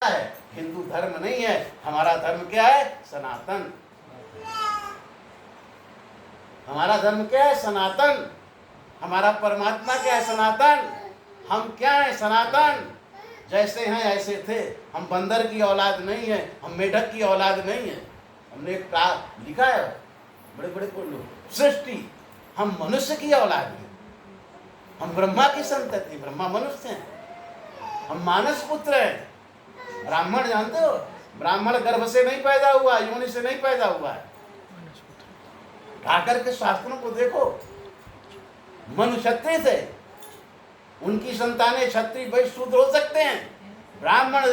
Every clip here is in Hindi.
है, हिंदू धर्म नहीं है। हमारा धर्म क्या है? सनातन। हमारा धर्म क्या है? सनातन। हमारा परमात्मा क्या है? सनातन। हम क्या है? सनातन। जैसे हैं ऐसे थे। हम बंदर की औलाद नहीं है, हम मेढक की औलाद नहीं है। हमने एक लिखा है बड़े बड़े लोग, सृष्टि हम मनुष्य की औलाद हैं। हम ब्रह्मा की संतति, ब्रह्मा मनुष्य हैं। हम मानस पुत्र हैं। ब्राह्मण जानते हो, ब्राह्मण गर्भ से नहीं पैदा हुआ, योनि से नहीं पैदा हुआ है। ठाकर के शास्त्रों को देखो, मनु क्षत्रिय थे, उनकी संतानें क्षत्रिय वैश्य शूद्र हो सकते हैं। ब्राह्मण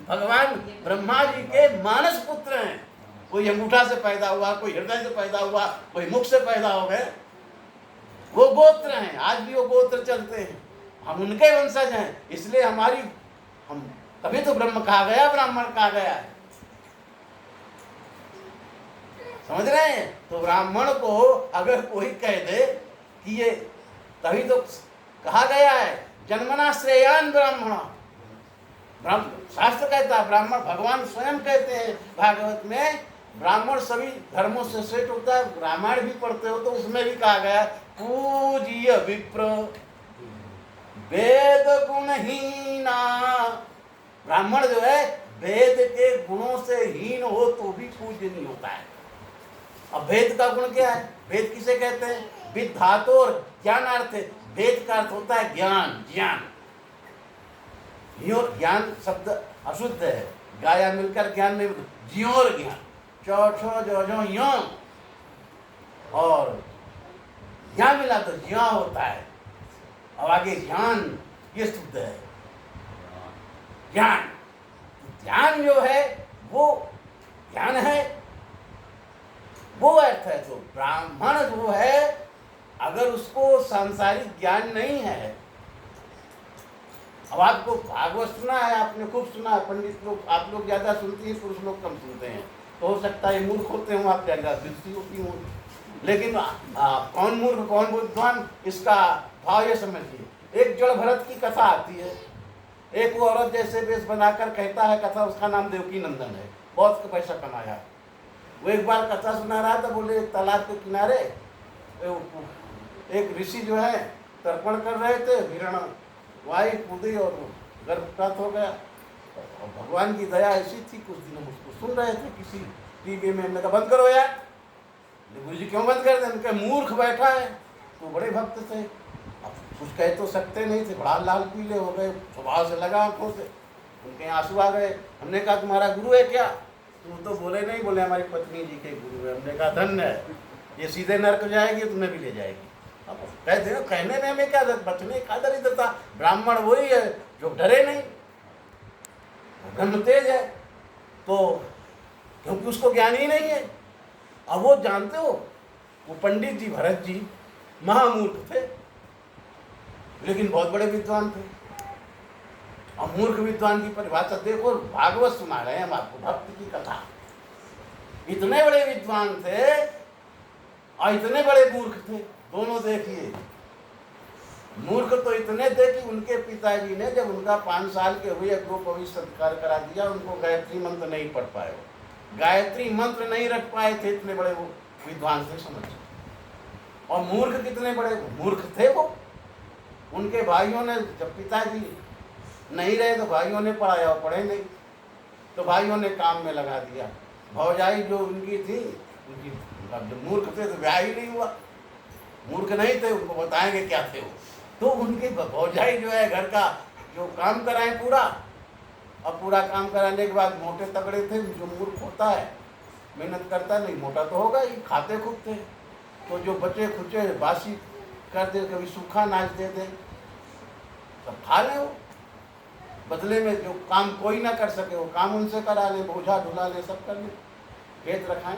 भगवान ब्रह्मा जी के मानस पुत्र हैं। कोई अंगूठा से पैदा हुआ, कोई हृदय से पैदा हुआ, कोई मुख से पैदा हो गए। वो गोत्र हैं, आज भी वो गोत्र चलते हैं। हम उनके वंशज हैं, इसलिए हमारी हम तभी तो ब्रह्म कहा गया, ब्राह्मण कहा गया है। समझ रहे हैं? तो ब्राह्मण को अगर कोई कह दे कि ये, तभी तो कहा गया है जन्मना श्रेयान ब्राह्मण। शास्त्र कहता है, ब्राह्मण भगवान स्वयं कहते हैं भागवत में, ब्राह्मण सभी धर्मों से श्रेष्ठ होता है। रामायण भी पढ़ते हो तो उसमें भी कहा गया पूज्य विप्र वेद गुणहीना। ब्राह्मण जो है वेद के गुणों से हीन हो तो भी पूज्य नहीं होता है। अब वेद का गुण क्या है? वेद किसे कहते हैं? विद धातु और ज्ञानार्थ है। वेद का अर्थ होता है ज्ञान, ज्ञान। ज्ञान शब्द अशुद्ध है, गाया मिलकर ज्ञान नहीं, ज्योर ज्ञान, चौछो जो जो यो, और ज्ञान मिला तो ज्ञा होता है। अब आगे ज्ञान, ये शुद्ध है ज्ञान। ज्ञान जो है वो ज्ञान है, वो अर्थ है। तो ब्राह्मण जो है, अगर उसको सांसारिक ज्ञान नहीं है, अब आपको भागवत सुना है, आपने खूब सुना है, पंडित लोग, आप लोग ज्यादा सुनते हैं, पुरुष लोग कम सुनते हैं, तो हो सकता है मूर्ख होते हो, आप ज्यादा दृष्टि होती हो। लेकिन कौन मूर्ख कौन बुद्धिमान, इसका भाव ये समझिए। एक जड़ भरत की कथा आती है। एक वो औरत जैसे वेश बनाकर कहता है कथा, उसका नाम देवकी नंदन है, बहुत पैसा कमाया। वो एक बार कथा सुना रहा था, बोले तालाब के किनारे एक ऋषि जो है तर्पण कर रहे थे, हिरण वाई कूदी और गर्भ प्राप्त हो गया। और भगवान की दया ऐसी थी, कुछ दिन हम उसको सुन रहे थे किसी टीवी में। हमने कहा बंद करो यार। गुरु जी क्यों बंद कर दें? उनके मूर्ख बैठा है। तो बड़े भक्त थे, अब कुछ कह तो सकते नहीं थे, बड़ा लाल पीले हो गए, स्वभाव से लगा आंखों से, उनके आंसू आ गए। हमने कहा तुम्हारा गुरु है क्या? तुम तो बोले नहीं। बोले हमारी पत्नी जी के गुरु है। हमने कहा धन्य है, ये सीधे नरक जाएगी, तुम्हें भी ले जाएगी। अब कहते हैं, कहने में हमें क्या बचने का दरिद्रता। ब्राह्मण वही है जो डरे नहीं, ब्रह्म तेज है, तो क्योंकि उसको ज्ञान ही नहीं है। अब वो जानते हो, वो पंडित जी भरत जी महामूर्ख थे, लेकिन बहुत बड़े विद्वान थे। अब मूर्ख विद्वान की परिभाषा देखो, भागवत सुना रहे हैं हम आपको, भक्त की कथा। इतने बड़े विद्वान थे और इतने बड़े मूर्ख थे, दोनों देखिए। मूर्ख तो इतने थे कि उनके पिताजी ने जब उनका 5 साल के हुए गो पवित्र संस्कार करा दिया, उनको गायत्री मंत्र नहीं पढ़ पाए, गायत्री मंत्र नहीं रख पाए थे, इतने बड़े वो विद्वान थे, समझ। और मूर्ख कितने बड़े मूर्ख थे वो। उनके भाइयों ने, जब पिताजी नहीं रहे तो भाइयों ने पढ़ाया, और पढ़े नहीं तो भाइयों ने काम में लगा दिया। भौजाई जो उनकी थी, उनकी जब मूर्ख थे तो ब्याह ही नहीं हुआ। मूर्ख नहीं थे, उनको बताएंगे क्या थे वो। तो उनकी भौजाई जो है घर का जो काम कराए पूरा, अब पूरा काम कराने के बाद मोटे तगड़े थे। जो मूर्ख होता है, मेहनत करता नहीं, मोटा तो होगा ही, खाते खूब थे। तो जो बचे खुचे बासी कर दे, कभी सूखा नाच दे दे, सब खा ले। वो बदले में जो काम कोई ना कर सके वो काम उनसे करा ले, बोझा ढुला ले, सब कर ले, खेत रखाएं।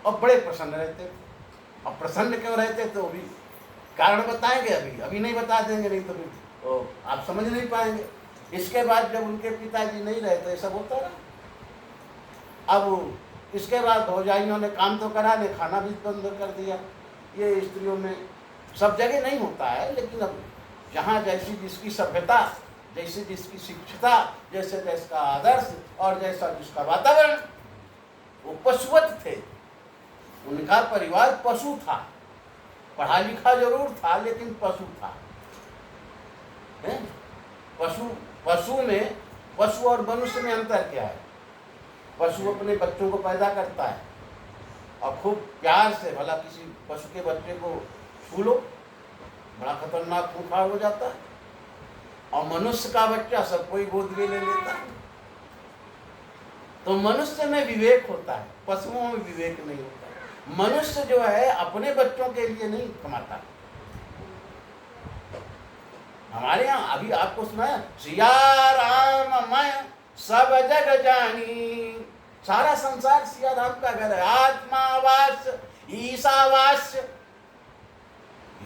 और बड़े प्रसन्न रहते थे। अब प्रसन्न क्यों रहते तो भी कारण बताएंगे, अभी नहीं बता देंगे, नहीं तो आप समझ नहीं पाएंगे। इसके बाद जब उनके पिताजी नहीं रहे तो ये सब होता रहा। अब इसके बाद भौजाइयों ने काम तो करा ले, खाना भी बंद कर दिया। ये स्त्रियों में सब जगह नहीं होता है, लेकिन अब जहाँ जैसी जिसकी सभ्यता जैसे जिसकी शिक्षता, जैसे जिसका आदर्श और जैसा जिसका वातावरण, वो पशुवत थे। उनका परिवार पशु था, पढ़ा लिखा जरूर था लेकिन पशु था। पशु और मनुष्य में अंतर क्या है? पशु अपने बच्चों को पैदा करता है और खूब प्यार से, भला किसी पशु के बच्चे को छू लो, बड़ा खतरनाक खूंखार हो जाता है। और मनुष्य का बच्चा सब कोई गोद में ले लेता है। तो मनुष्य में विवेक होता है, पशुओं में विवेक नहीं होता है। मनुष्य जो है अपने बच्चों के लिए नहीं कमाता। हमारे यहाँ अभी आपको सुना है, सिया राम मैं सब जग जानी, सारा संसार सिया राम का घर है। आत्मावास ईशावास्य,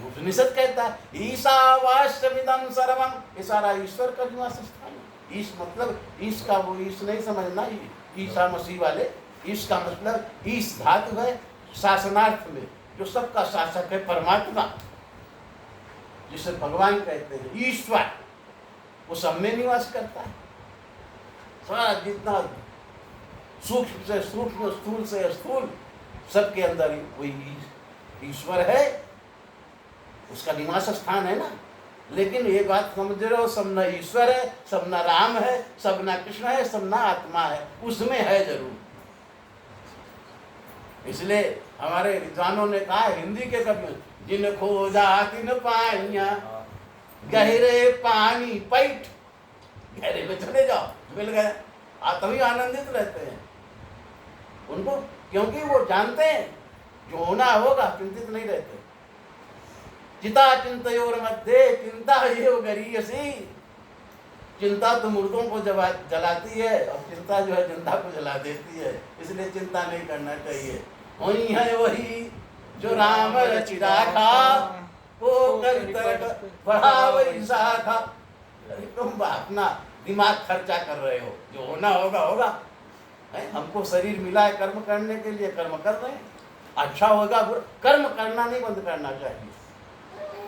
उपनिषद कहता है ईशावास्यमिदं सर्वं, ये सारा ईश्वर का निवास स्थान है। ईश मतलब ईश का वो ईश नहीं समझना, ईसा मसीह वाले। ईश का मतलब ईश धातु है शासनार्थ में, जो सबका शासक है, परमात्मा जिसे भगवान कहते हैं, ईश्वर, वो सब में निवास करता है। सारा जितना सूक्ष्म से सूक्ष्म, स्थूल से स्थूल, सबके अंदर वही ईश्वर है, उसका निवास स्थान है ना। लेकिन ये बात समझ रहे हो, सब न ईश्वर है, सब न राम है, सब न कृष्ण है, सब न आत्मा है, उसमें है जरूर। इसलिए हमारे विद्वानों ने कहा, हिंदी के कवियों, जिन खोजा तिन पाइया गहरे पानी पैठ, गहरे में चले जाओ मिल गया। तभी आनंदित रहते हैं उनको, क्योंकि वो जानते हैं जो होना होगा, चिंतित नहीं रहते। चिता चिंतयोर मध्य चिंता ये गरीयसी, चिंता तो मुर्दों को जलाती है और चिंता जो है जिंदा को जला देती है। इसलिए चिंता नहीं करना चाहिए। वही है वही जो राम रचि राखा, वो बढ़ा वही शाखा। तुम अपना दिमाग खर्चा कर रहे हो, जो होना होगा होगा। हमको शरीर मिला है कर्म करने के लिए, कर्म कर रहे हैं। अच्छा होगा, कर्म करना नहीं बंद करना चाहिए।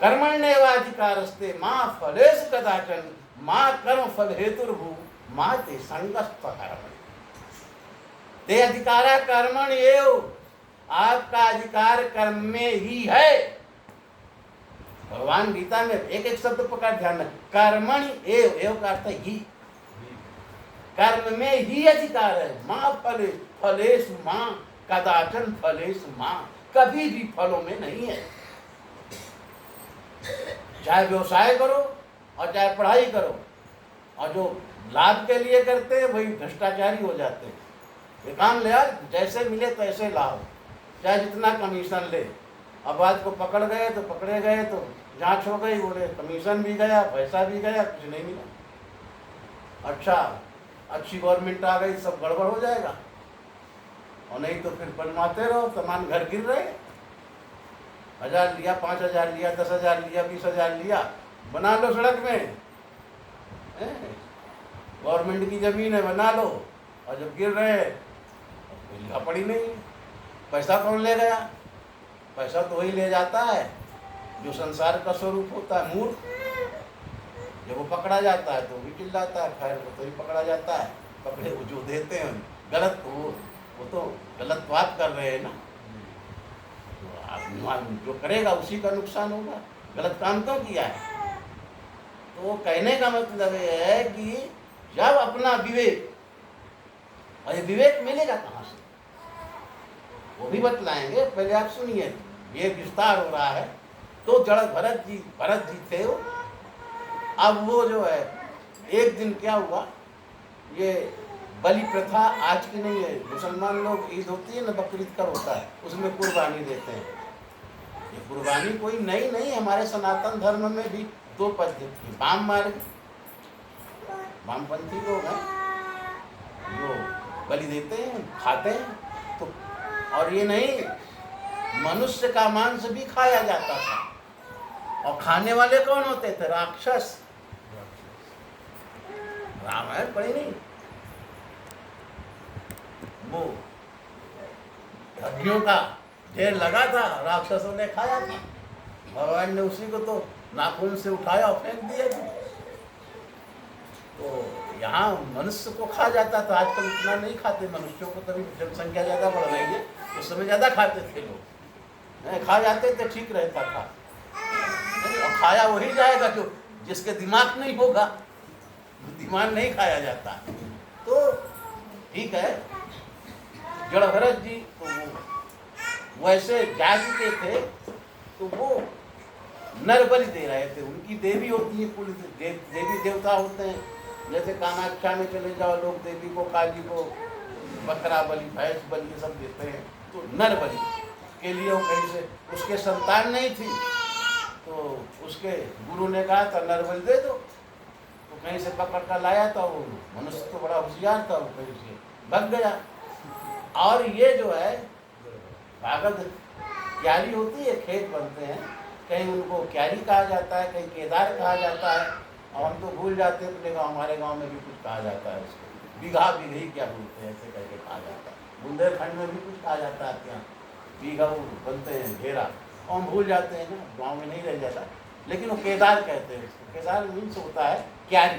कर्मण्येवाधिकारस्ते मां फलेषु कदाचन मां कर्म फल हेतुर्भू मां ते संगस्त्व कर्मणि। ते अधिकारा कर्मण्येव, आपका अधिकार कर्म में ही है। भगवान गीता में एक एक शब्द पकड़ ध्यान है, कर्मणि एव, एव का अर्थ ही, कर्म में ही अधिकार है। मां फलेषु मां कदाचन फलेषु मां, कभी भी फलों में नहीं है। चाहे व्यवसाय करो और चाहे पढ़ाई करो, और जो लाभ के लिए करते हैं वही भ्रष्टाचारी हो जाते हैं। ये काम ले यार, जैसे मिले तैसे लाओ, चाहे जितना कमीशन ले। अब आज को पकड़ गए तो पकड़े गए तो जांच हो गई, बोले कमीशन भी गया, पैसा भी गया, कुछ नहीं मिला। अच्छा, अच्छी गवर्नमेंट आ गई, सब गड़बड़ हो जाएगा। और नहीं तो फिर बनवाते रहो, सामान घर गिर रहे। 1000 लिया, 5000 लिया, 10,000 लिया, 20,000 लिया, बना लो सड़क में। गवर्नमेंट की जमीन है, बना लो। और जब गिर रहे लिखा पड़ी नहीं, पैसा कौन ले गया? पैसा तो वही ले जाता है जो संसार का स्वरूप होता है, मूर्ख। जब वो पकड़ा जाता है तो भी चिल्लाता है, खैर वो तो ही पकड़ा जाता है। पकड़े वो जो देते हैं गलत, वो तो गलत बात कर रहे हैं ना। जो करेगा उसी का नुकसान होगा, गलत काम क्यों किया है। तो कहने का मतलब ये है कि जब अपना विवेक, और ये विवेक मिलेगा कहाँ से, वो भी बतलाएंगे, पहले आप सुनिए। ये विस्तार हो रहा है। तो जड़ भरत जी थे वो। अब वो जो है, एक दिन क्या हुआ, ये बलि प्रथा आज की नहीं है। मुसलमान लोग ईद होती है ना, बकरीद का होता है, उसमें कुर्बानी देते हैं। ये कुर्बानी कोई नई नहीं, हमारे सनातन धर्म में भी 2 पद्धति, वामपंथी लोग हैं जो बलि देते हैं, खाते हैं। तो और ये नहीं, मनुष्य का मांस भी खाया जाता था। और खाने वाले कौन होते थे? राक्षस। रामायण पढ़ी नहीं? वो हड्डियों का ढेर लगा था, राक्षसों ने खाया था। भगवान ने उसी को तो नाखून से उठाया और फेंक दिया था। तो यहाँ मनुष्य को खा जाता था, आजकल इतना नहीं खाते मनुष्यों को, तभी जनसंख्या ज़्यादा बढ़ रही है। उस समय ज़्यादा खाते थे लोग, खा जाते थे, ठीक रहता था। और खाया वही जाएगा जो जिसके दिमाग नहीं होगा, दिमाग नहीं खाया जाता। तो ठीक है, जड़भरत जी तो वो वैसे जा चुके थे, तो वो नर बलि दे रहे थे। उनकी देवी होती है, कुल देवी देवता होते हैं। जैसे कामाख्या में चले जाओ, लोग देवी को, काली को बकरा बलि, भैंस बलि ये सब देते हैं। तो नर बलि के लिए वो कहीं से, उसके संतान नहीं थी, तो उसके गुरु ने कहा था नर बलि दे दो। तो कहीं से पकड़ कर लाया था। वो मनुष्य तो बड़ा होशियार था, वो कहीं से भाग गया। और ये जो है भागद क्यारी होती है, खेत बनते हैं, कहीं उनको क्यारी कहा जाता है, कहीं केदार कहा जाता है, और हम तो भूल जाते हैं। अपने गाँव, हमारे गांव में भी कुछ कहा जाता है उसको, बीघा बिघई क्या बोलते हैं, ऐसे करके कहा जाता है। बुंदेलखंड में भी कुछ कहा जाता है, आपके यहाँ बीघा वो बनते हैं घेरा, और हम भूल जाते हैं ना, गाँव में नहीं रह जाता। लेकिन वो केदार कहते हैं उसको। केदार मीन्स होता है क्यारी,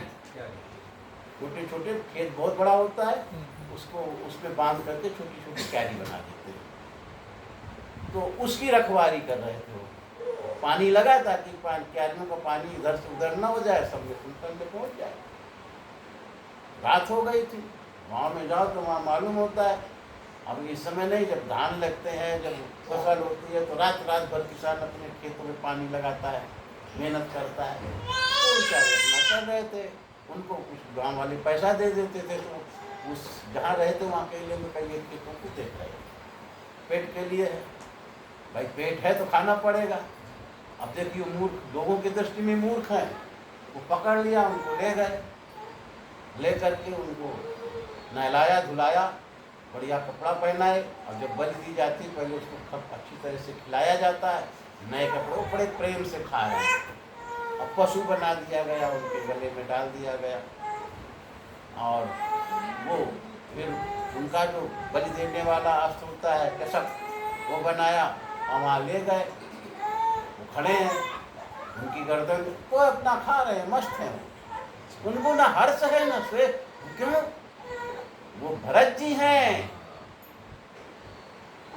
छोटे छोटे खेत बहुत बड़ा होता है, उसको उसमें बांध करके छोटी छोटी क्यारी बना देते हैं। तो उसकी रखवारी कर रहे थे वो। पानी लगा ताकि क्यारियों का पानी इधर से उधर न हो जाए, सब सुल्तान में पहुंच जाए। रात हो गई थी, गाँव में जाओ तो वहाँ मालूम होता है। अब इस समय नहीं, जब धान लगते हैं, जब फसल होती है, तो रात रात भर किसान अपने खेतों में पानी लगाता है, मेहनत करता है। तो क्या कर रहे थे, उनको कुछ गाँव वाले पैसा दे देते थे, तो उस जहाँ रहते वहाँ के लिए में कई खेतों को देख रहे, पेट के लिए है भाई, पेट है तो खाना पड़ेगा। अब देखिए मूर्ख, लोगों की दृष्टि में मूर्ख हैं, वो पकड़ लिया, उनको ले गए, ले करके उनको नहलाया धुलाया, बढ़िया कपड़ा पहनाए। और जब बलि दी जाती है, पहले उसको अच्छी तरह से खिलाया जाता है, नए कपड़े बड़े प्रेम से खा रहे हैं। अब पशु बना दिया गया, उनके गले में डाल दिया गया, और वो फिर उनका जो बलि देने वाला अस्त्र होता है कसक, वो बनाया और वहाँ ले गए। वो खड़े हैं, उनकी गर्दन, वो अपना खा रहे हैं, मस्त हैं। उनको ना हर्ष है ना स्वेद, क्यों? वो भरत जी हैं,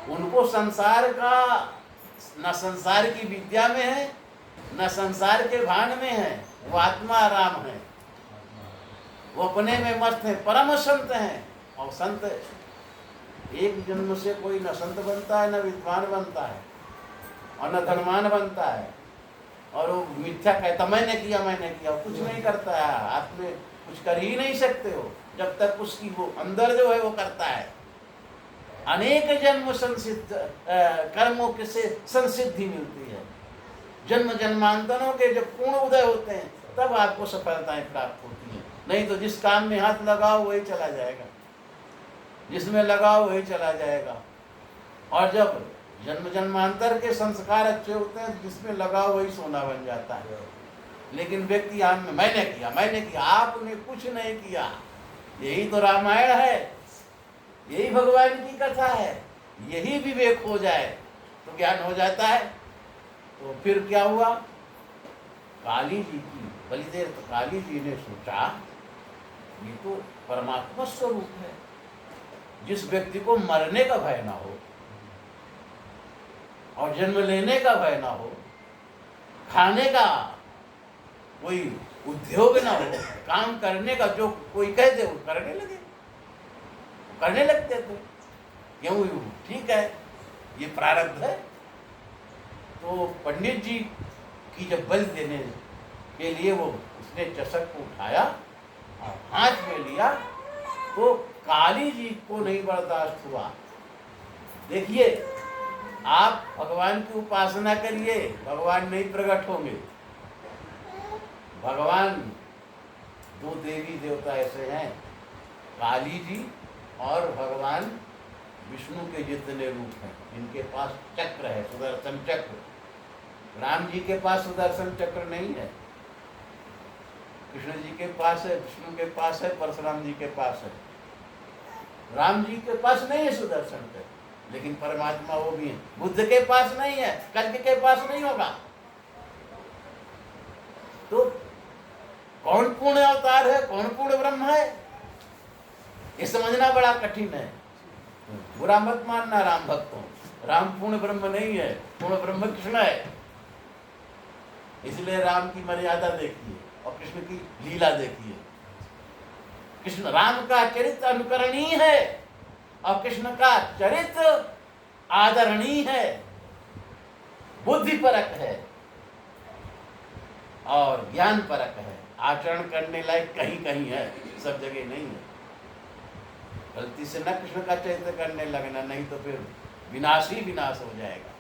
उनको संसार का न संसार की विद्या में है, न संसार के भान में है। वो आत्मा राम है, वो अपने में मस्त है, परम संत हैं। और संत एक जन्म से कोई न संत बनता है, न विद्वान बनता है, और न धनवान बनता है। और वो मिथ्या कहता मैंने किया, कुछ नहीं करता है। आप में कुछ कर ही नहीं सकते हो जब तक उसकी वो अंदर जो है वो करता है। अनेक जन्म संसिद्ध कर्मों के से संसिद्धि मिलती है। जन्म जन्मांतरों के जब पूर्ण उदय होते हैं, तब आपको सफलताएं प्राप्त होती हैं। नहीं तो जिस काम में हाथ लगाओ वही चला जाएगा, जिसमें लगाओ वही चला जाएगा। और जब जन्म जन्मांतर के संस्कार अच्छे होते हैं, जिसमें लगाओ वही सोना बन जाता है। लेकिन व्यक्ति आम में मैंने किया, आपने कुछ नहीं किया। यही तो रामायण है, यही भगवान की कथा है। यही विवेक हो जाए तो ज्ञान हो जाता है। तो फिर क्या हुआ, काली जी की बलि दे, तो काली जी ने सोचा ये तो परमात्मा स्वरूप है, जिस व्यक्ति को मरने का भय ना हो और जन्म लेने का भय ना हो, खाने का कोई उद्योग ना हो, काम करने का जो कोई कह दे वो करने लगते थे। क्यों? ठीक है, ये प्रारब्ध है। तो पंडित जी की जब बलि देने के लिए वो उसने चषक को उठाया और हाथ में लिया, तो काली जी को नहीं बर्दाश्त हुआ। देखिए, आप भगवान की उपासना करिए, भगवान नहीं प्रकट होंगे। भगवान दो देवी देवता ऐसे हैं, काली जी और भगवान विष्णु के जितने रूप हैं, इनके पास चक्र है, सुदर्शन चक्र। राम जी के पास सुदर्शन चक्र नहीं है, कृष्ण जी के पास है, विष्णु के पास है, परशुराम जी के पास है। राम जी के पास नहीं है सुदर्शन चक्र, लेकिन परमात्मा वो भी है। बुद्ध के पास नहीं है, कल्कि के पास नहीं होगा। तो कौन पूर्ण अवतार है, कौन पूर्ण ब्रह्म है, ये समझना बड़ा कठिन है। बुरा मत मानना राम भक्तों, राम पूर्ण ब्रह्म नहीं है, पूर्ण ब्रह्म कृष्ण है। इसलिए राम की मर्यादा देखिए और कृष्ण की लीला देखिए। कृष्ण राम का चरित्र अनुकरणीय है और कृष्ण का चरित्र आदरणीय है, बुद्धिपरक है और ज्ञान परक है। आचरण करने लायक कहीं कहीं है, सब जगह नहीं है। गलती से न कृष्ण का चरित्र करने लगना, नहीं तो फिर विनाश ही विनाश हो जाएगा।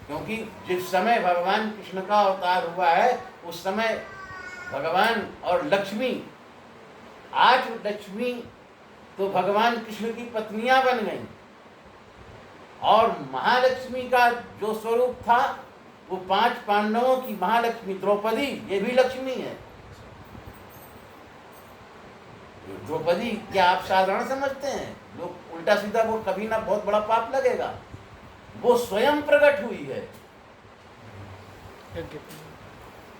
क्योंकि जिस समय भगवान कृष्ण का अवतार हुआ है उस समय भगवान और लक्ष्मी, आज लक्ष्मी तो भगवान कृष्ण की पत्नियां बन गई और महालक्ष्मी का जो स्वरूप था वो 5 पांडवों की महालक्ष्मी द्रौपदी, ये भी लक्ष्मी है। द्रौपदी क्या आप साधारण समझते हैं? लोग उल्टा सीधा, वो कभी ना बहुत बड़ा पाप लगेगा, वो स्वयं प्रकट हुई है,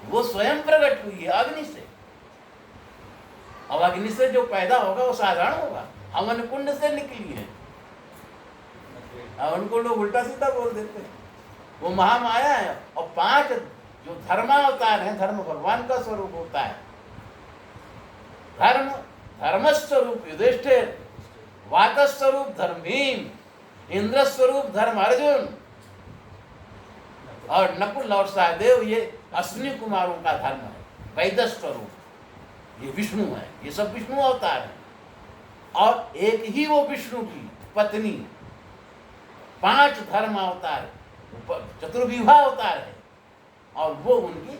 वो स्वयं प्रकट हुई है अग्नि से। अब अग्नि से जो पैदा होगा वो साधारण होगा, हवन कुंड से निकली है। हवन कुंड उल्टा सीधा बोल देते हैं, वो महामाया है। और 5 जो धर्मावतार हैं, धर्म भगवान का स्वरूप होता है। धर्म धर्मस्वरूप युधिष्ठिर, वातस्वरूप धर्म भीम, इंद्र स्वरूप धर्म अर्जुन और नकुल और सहदेव ये अश्विनी कुमारों का धर्म है। वैदस स्वरूप ये विष्णु है, ये सब विष्णु अवतार है। और एक ही वो विष्णु की पत्नी 5 धर्म अवतार, चतुर्विवाह अवतार है और वो उनकी,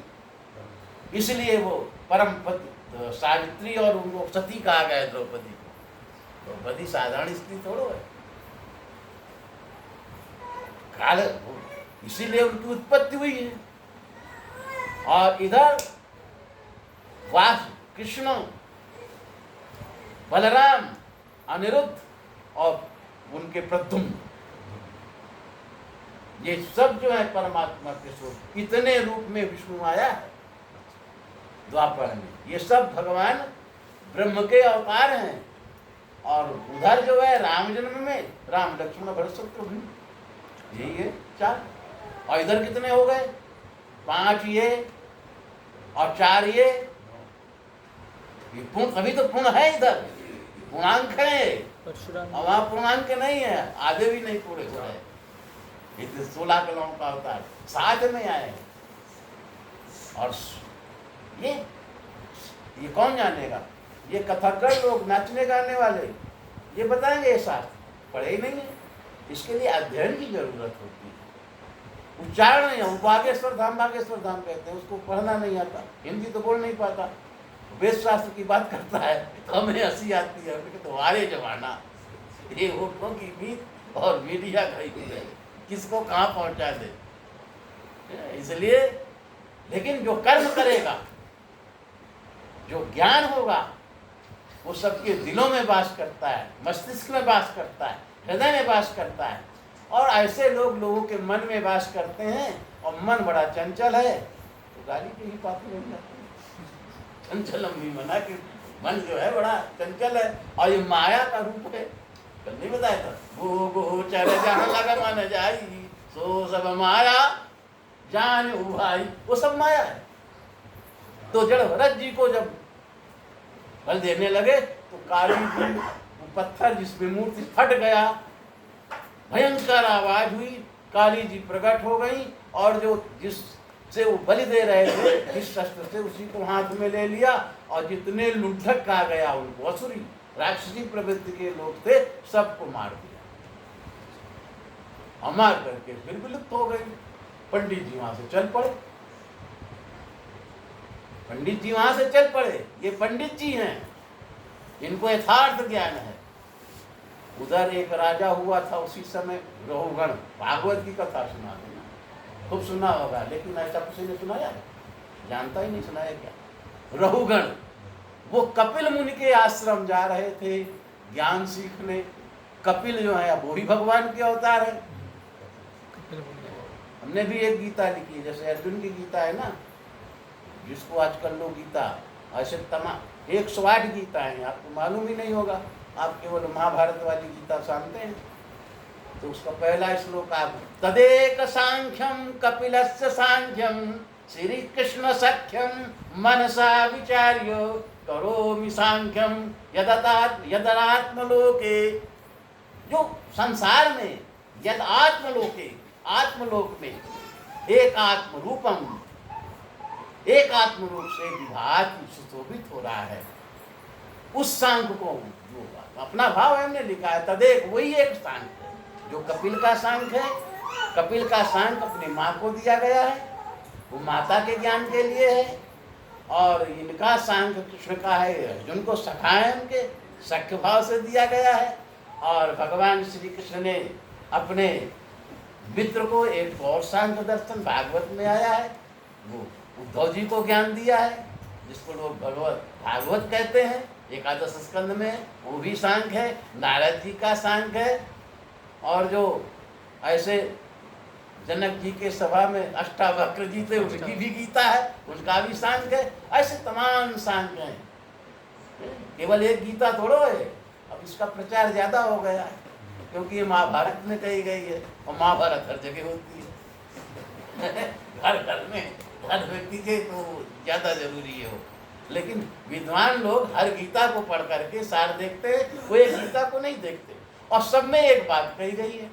इसलिए वो परम पति सावित्री और उनको सती कहा गया द्रौपदी को। द्रौपदी साधारण स्त्री थोड़ो है, काल, इसीलिए उनकी उत्पत्ति हुई है। और इधर वास कृष्ण, बलराम, अनिरुद्ध और उनके प्रद्युम्न, ये सब जो है परमात्मा के स्वरूप, इतने रूप में विष्णु आया है द्वापर में। ये सब भगवान ब्रह्म के अवतार हैं। और उधर जो है राम जन्म में राम लक्ष्मण भरत शत्रुघ्न, यही है 4। और इधर कितने हो गए? 5 ये और 4 ये पूर्ण, अभी तो पूर्ण है, इधर पूर्णांक है और वहां पूर्णांक नहीं है, आधे भी नहीं पूरे हो रहे। 16 कलों का अवतार साथ में आए हैं। और ये कौन जानेगा? ये कथाकार लोग, नाचने गाने वाले, ये बताएंगे, ये शास्त्र पढ़े ही नहीं है। इसके लिए अध्ययन की जरूरत होती है। उच्चारण नहीं है, वो बागेश्वर धाम कहते हैं, उसको पढ़ना नहीं आता, हिंदी तो बोल नहीं पाता, वेद शास्त्र की बात करता है तो हमें हंसी आती है। तुम्हारे जमाना ये होठों की मीत और मीडिया गई है, किसको कहाँ पहुंचा दे। इसलिए, लेकिन जो कर्म करेगा, जो ज्ञान होगा, वो सबके दिलों में वास करता है, मस्तिष्क में वास करता है, हृदय में वास करता है। और ऐसे लोगों के मन में वास करते हैं और मन बड़ा चंचल है तो गाली के ही पात्र बन जाते हैं। चंचलम भी मना कि मन जो है बड़ा चंचल है और ये माया का रूप है। कल नहीं बताया था, वो गोचर जहाँ लगा मन जाई सो सब माया जान भाई, वो सब माया है। तो जड़ भरत जी को जब बल देने लगे तो काली जी, पत्थर जिसमें मूर्ति फट गया, भयंकर आवाज हुई, काली जी प्रकट हो गई और जो जिससे वो बलि दे रहे थे, जिस शस्त्र से, उसी को हाथ में ले लिया और जितने लुंठक कहा गया उनको, असुरी राक्षसी प्रवृत्ति के लोग थे, सबको मार दिया। और मार करके फिर विलुप्त हो गई। पंडित जी वहां से चल पड़े, पंडित जी वहां से चल पड़े। ये पंडित जी हैं, इनको यथार्थ ज्ञान है। उधर एक राजा हुआ था उसी समय, रहुगण, भागवत की कथा सुना देना, खूब सुना होगा, लेकिन ऐसा किसी ने सुनाया, जानता ही नहीं, सुनाया क्या? रहुगण, वो कपिल मुनि के आश्रम जा रहे थे ज्ञान सीखने। कपिल जो है वो ही भगवान के अवतार है। हमने भी एक गीता लिखी है, जैसे अर्जुन की गीता है ना, जिसको आजकल लोग गीता ऐसे 108 गीता हैं, आपको मालूम ही नहीं होगा, आप केवल महाभारत वाली गीता जानते हैं। तो उसका पहला श्लोक आप तदेक सांख्यम कपिलस्य सांख्यम श्री कृष्ण सख्यम मनसा विचार्य करोमि सांख्यम यदरात्मलोके। जो संसार में यद आत्मलोके, आत्मलोक में एक आत्मरूपम, एक आत्मरूप से विभाति सुशोभित हो रहा है, उस सांख्य को जो अपना भाव हमने लिखा है तदेक, वही एक सांख्य है जो कपिल का सांख्य है। कपिल का सांख्य अपनी माँ को दिया गया है, वो माता के ज्ञान के लिए है। और इनका सांख्य कृष्ण का है, अर्जुन को सखा है, उनके सख्य भाव से दिया गया है। और भगवान श्री कृष्ण ने अपने मित्र को एक और सांख्य दर्शन भागवत में आया है, वो उद्धव जी को ज्ञान दिया है, जिसको लोग भगवत भागवत कहते हैं। एकादश स्कंद में वो भी सांख्य है, नारद जी का सांख्य है। और जो ऐसे जनक जी के सभा में अष्टावक्र जी थे, उनकी भी गीता है, उनका भी सांख्य है। ऐसे तमाम सांख्य हैं, केवल एक गीता थोड़ो है। अब इसका प्रचार ज्यादा हो गया है क्योंकि ये महाभारत में कही गई है, और महाभारत हर जगह होती है घर घर में, हर व्यक्ति के तो ज्यादा जरूरी है हो। लेकिन विद्वान लोग हर गीता को पढ़ करके सार देखते हैं, वो एक गीता को नहीं देखते। और सब में एक बात कही गई है,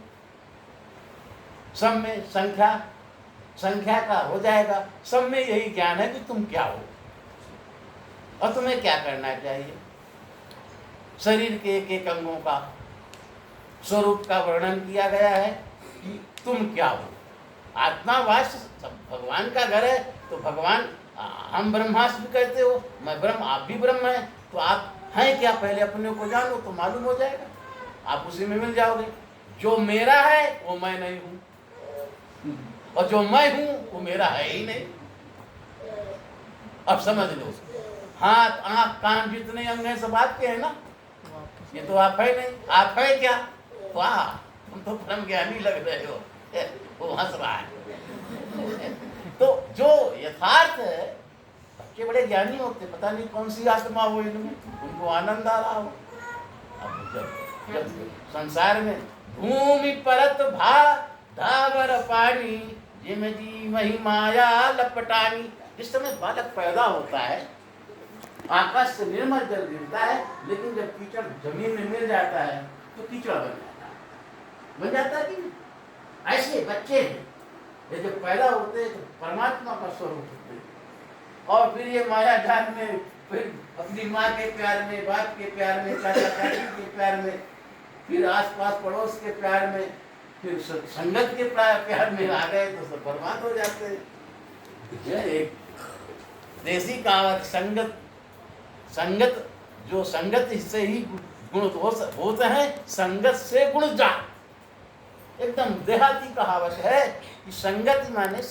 सब में संख्या का हो जाएगा, सब में यही ज्ञान है कि तुम क्या हो और तुम्हें क्या करना चाहिए। शरीर के एक एक अंगों का स्वरूप का वर्णन किया गया है कि तुम क्या हो। आत्मावास भगवान का घर है, तो भगवान हम ब्रह्मास्म कहते हो, मैं ब्रह्म, आप भी ब्रह्म है, तो आप हैं क्या, पहले अपने को जानो तो मालूम हो जाएगा, आप उसी में मिल जाओगे। जो मेरा है वो मैं नहीं हूँ, और जो मैं हूँ वो मेरा है ही नहीं। अब समझ लो, हाथ आंख कान जितने अंग हैं सब आपके हैं ना, ये तो आप है नहीं। आप है क्या, वाह तुम तो ब्रह्म ज्ञानी लग रहे हो, वो हंस रहा है। तो जो यथार्थ है, बच्चे बड़े ज्ञानी होते, पता नहीं कौन सी आत्मा हो इनमें, उनको आनंद आ रहा हो। अब जब संसार में भूमि परत भा धावर पानी जिम जी मही माया लपटानी, जिस समय बालक पैदा होता है आकाश से निर्मल जल गिरता है, लेकिन जब कीचड़ जमीन में मिल जाता है तो कीचड़ बन जाता है कि नहीं। ऐसे बच्चे ये जब पैदा होते हैं तो परमात्मा का स्वरूप होते हैं, और फिर ये माया जाल में, फिर अपनी माँ के प्यार में, बाप के प्यार में, चाचा चाची के प्यार में, फिर आसपास पड़ोस के प्यार में, फिर संगत के प्यार में आ गए तो सब बर्बाद हो जाते हैं। एक देसी कहावत, संगत जो संगत से ही गुण होते हैं, संगत से गुण जा, एकदम देहाती कहावत है कि संगत माने